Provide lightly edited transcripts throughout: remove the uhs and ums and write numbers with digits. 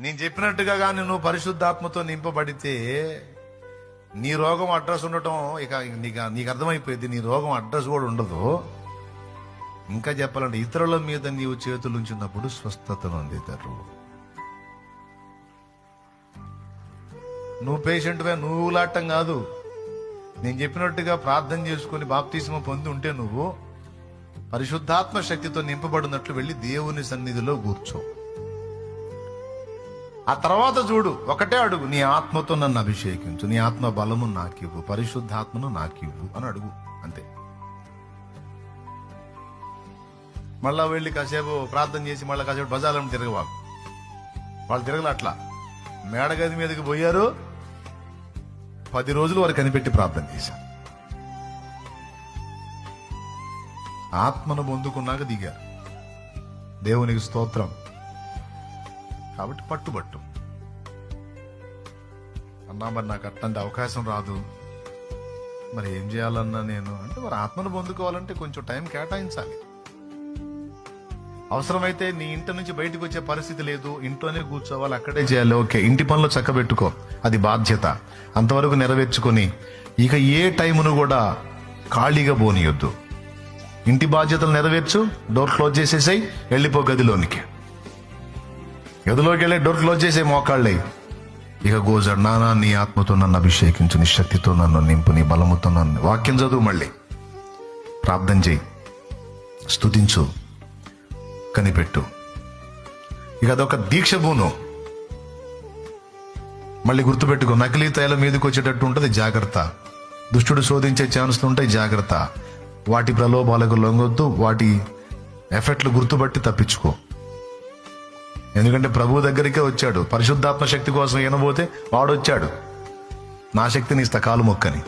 నేను చెప్పినట్టుగా కానీ నువ్వు పరిశుద్ధాత్మతో నింపబడితే నీ రోగం అడ్రస్ ఉండటం ఇక నీకు అర్థమైపోయింది. నీ రోగం అడ్రస్ కూడా ఉండదు. ఇంకా చెప్పాలంటే ఇతరుల మీద నీవు చేతులు ఉంచినప్పుడు స్వస్థతను అందితారు. నువ్వు పేషెంట్గా నువ్వు లాటం కాదు. నేను చెప్పినట్టుగా ప్రార్థన చేసుకుని బాప్తిస్మం పొంది ఉంటే నువ్వు పరిశుద్ధాత్మ శక్తితో నింపబడినట్లు వెళ్ళి దేవుని సన్నిధిలో కూర్చో. ఆ తర్వాత చూడు, ఒకటే అడుగు, నీ ఆత్మతో నన్ను అభిషేకించు, నీ ఆత్మ బలము నాకివ్వు, పరిశుద్ధాత్మను నాకివ్వు అని అడుగు. అంతే. మళ్ళా వెళ్ళి కాసేపు ప్రార్థన చేసి మళ్ళీ కాసేపు బజార్లను తిరగవాకు. వాళ్ళు తిరగల అట్లా మేడగది మీదకి పోయారు, 10 రోజులు వారు కనిపెట్టి ప్రార్థన చేశారు. ఆత్మను పొందుకున్నాక దిగారు. దేవునికి స్తోత్రం. కాబట్టి పట్టుబట్టు అన్నా, మరి నాకు అట్లాంటి అవకాశం రాదు, మరి ఏం చేయాలన్నా నేను అంటే, మరి ఆత్మను పొందుకోవాలంటే కొంచెం టైం కేటాయించాలి. అవసరమైతే నీ ఇంటి నుంచి బయటకు వచ్చే పరిస్థితి లేదు, ఇంట్లోనే కూర్చోవాలి, అక్కడే చేయాలి. ఓకే, ఇంటి పనులు చక్కబెట్టుకో, అది బాధ్యత. అంతవరకు నెరవేర్చుకొని ఇక ఏ టైమును కూడా ఖాళీగా పోనీయొద్దు. ఇంటి బాధ్యతలు నెరవేర్చు, డోర్ క్లోజ్ చేసేసాయి, వెళ్ళిపో గదిలోనికి. గదిలోకి వెళ్ళి డోర్ క్లోజ్ చేసే మోకాళ్ళే. ఇక గోజాడు, నానా నీ ఆత్మతో నన్ను అభిషేకించు, నీ శక్తితో నన్ను నింపు, నీ బలముతో నన్ను. వాక్యం చదువు, మళ్ళీ ప్రార్థన చేయి, స్తుతించు, కనిపెట్టు. ఇక అదొక దీక్ష భూను. మళ్ళీ గుర్తుపెట్టుకో, నకిలీ తైలం మీదకి వచ్చేటట్టు ఉంటుంది, జాగ్రత్త. దుష్టుడు శోధించే ఛాన్స్లు ఉంటాయి, జాగ్రత్త. వాటి ప్రలోభాలకు లొంగొద్దు, వాటి ఎఫెక్ట్లు గుర్తుపట్టి తప్పించుకో. ఎందుకంటే ప్రభు దగ్గరికే వచ్చాడు, పరిశుద్ధాత్మ శక్తి కోసం వినబోతే వాడు వచ్చాడు, నా శక్తిని ఇస్తా కాలు మొక్కని.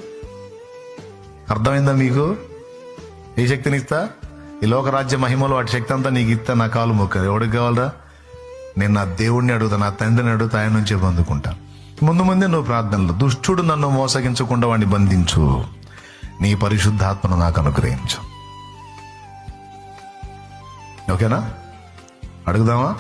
అర్థమైందా మీకు? ఏ శక్తిని ఇస్తా? ఈ లోకరాజ్య మహిమలో వాటి శక్తి అంతా నీకు ఇస్తా, నా కాలు మొక్కని. ఎవరికి కావాలరా? నేను నా దేవుడిని అడుగుతా, నా తండ్రిని అడుగుతా, ఆయన నుంచే పొందుకుంటా. ముందే నువ్వు ప్రార్థనలు, దుష్టుడు నన్ను మోసగించకుండా వాడిని బంధించు, నీ పరిశుద్ధాత్మను నాకు అనుగ్రహించు. ఓకేనా? అడుగుదామా?